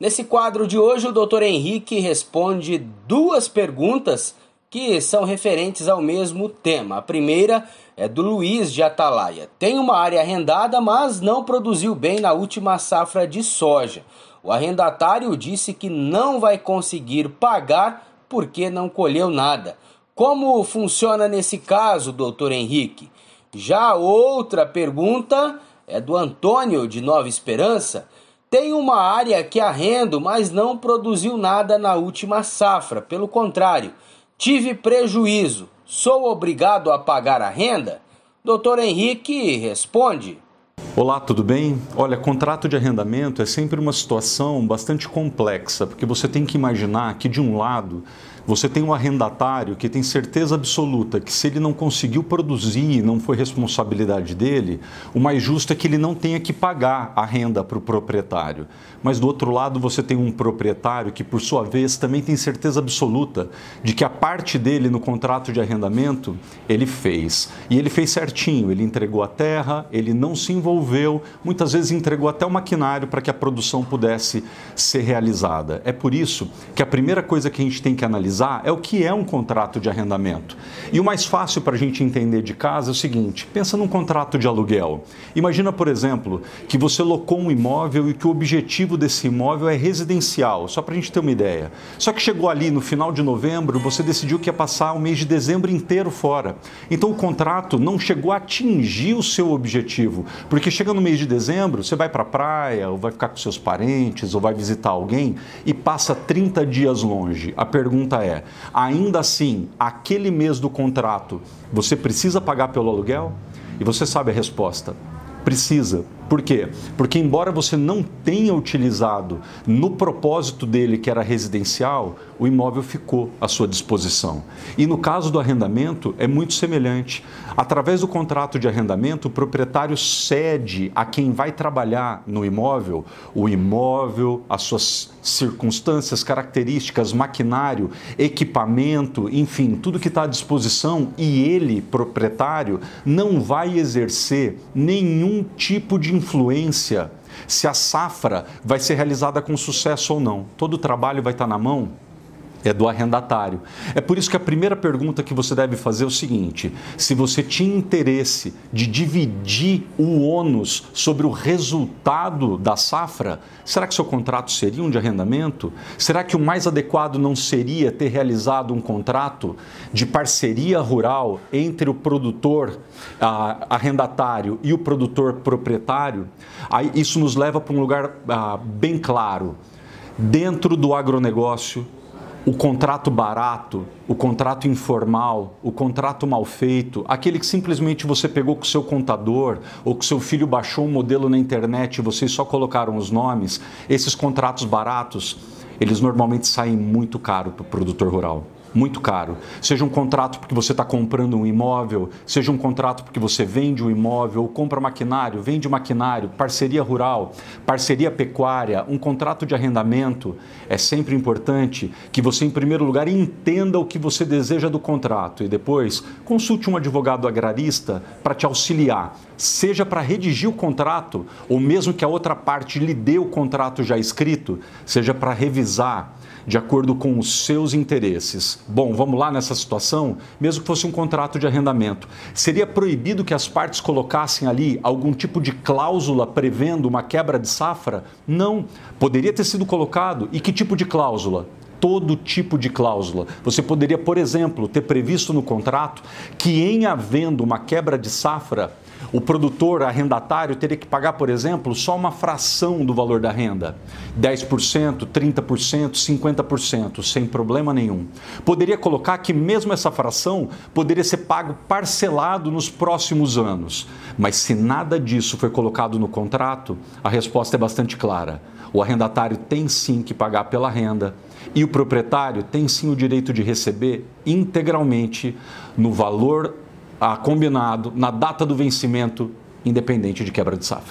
Nesse quadro de hoje, o Dr. Henrique responde duas perguntas que são referentes ao mesmo tema. A primeira é do Luiz de Atalaia. Tem uma área arrendada, mas não produziu bem na última safra de soja. O arrendatário disse que não vai conseguir pagar porque não colheu nada. Como funciona nesse caso, doutor Henrique? Já outra pergunta é do Antônio de Nova Esperança. Tem uma área que arrendo, mas não produziu nada na última safra. Pelo contrário, tive prejuízo. Sou obrigado a pagar a renda? Doutor Henrique responde. Olá, tudo bem? Olha, contrato de arrendamento é sempre uma situação bastante complexa, porque você tem que imaginar que, de um lado, você tem um arrendatário que tem certeza absoluta que, se ele não conseguiu produzir, não foi responsabilidade dele, o mais justo é que ele não tenha que pagar a renda para o proprietário. Mas, do outro lado, você tem um proprietário que, por sua vez, também tem certeza absoluta de que a parte dele no contrato de arrendamento, ele fez. E ele fez certinho, ele entregou a terra, ele não se envolveu, muitas vezes entregou até o maquinário para que a produção pudesse ser realizada. É por isso que a primeira coisa que a gente tem que analisar é o que é um contrato de arrendamento. E o mais fácil para a gente entender de casa é o seguinte: pensa num contrato de aluguel. Imagina, por exemplo, que você locou um imóvel e que o objetivo desse imóvel é residencial, só para a gente ter uma ideia. Só que chegou ali no final de novembro, você decidiu que ia passar o mês de dezembro inteiro fora. Então o contrato não chegou a atingir o seu objetivo, porque chega no mês de dezembro, você vai para a praia, ou vai ficar com seus parentes, ou vai visitar alguém e passa 30 dias longe. A pergunta é, ainda assim, aquele mês do contrato, você precisa pagar pelo aluguel? E você sabe a resposta. Precisa. Por quê? Porque, embora você não tenha utilizado no propósito dele, que era residencial, o imóvel ficou à sua disposição. E no caso do arrendamento, é muito semelhante. Através do contrato de arrendamento, o proprietário cede a quem vai trabalhar no imóvel, o imóvel, as suas circunstâncias, características, maquinário, equipamento, enfim, tudo que está à disposição, e ele, proprietário, não vai exercer nenhum tipo de influência se a safra vai ser realizada com sucesso ou não. Todo o trabalho vai estar na mão do arrendatário. É por isso que a primeira pergunta que você deve fazer é o seguinte: se você tinha interesse de dividir o ônus sobre o resultado da safra, será que seu contrato seria um de arrendamento? Será que o mais adequado não seria ter realizado um contrato de parceria rural entre o produtor arrendatário e o produtor proprietário? Aí isso nos leva para um lugar bem claro. Dentro do agronegócio, o contrato barato, o contrato informal, o contrato mal feito, aquele que simplesmente você pegou com o seu contador ou que seu filho baixou um modelo na internet e vocês só colocaram os nomes, esses contratos baratos, eles normalmente saem muito caro para o produtor rural. Muito caro. Seja um contrato porque você está comprando um imóvel, seja um contrato porque você vende um imóvel, ou compra maquinário, vende maquinário, parceria rural, parceria pecuária, um contrato de arrendamento. É sempre importante que você, em primeiro lugar, entenda o que você deseja do contrato e depois consulte um advogado agrarista para te auxiliar, seja para redigir o contrato ou mesmo que a outra parte lhe dê o contrato já escrito, seja para revisar de acordo com os seus interesses. Bom, vamos lá nessa situação, mesmo que fosse um contrato de arrendamento. Seria proibido que as partes colocassem ali algum tipo de cláusula prevendo uma quebra de safra? Não. Poderia ter sido colocado. E que tipo de cláusula? Todo tipo de cláusula. Você poderia, por exemplo, ter previsto no contrato que, em havendo uma quebra de safra, o produtor arrendatário teria que pagar, por exemplo, só uma fração do valor da renda. 10%, 30%, 50%, sem problema nenhum. Poderia colocar que mesmo essa fração poderia ser pago parcelado nos próximos anos. Mas se nada disso foi colocado no contrato, a resposta é bastante clara. O arrendatário tem sim que pagar pela renda e o proprietário tem sim o direito de receber integralmente no valor combinado, na data do vencimento, independente de quebra de safra.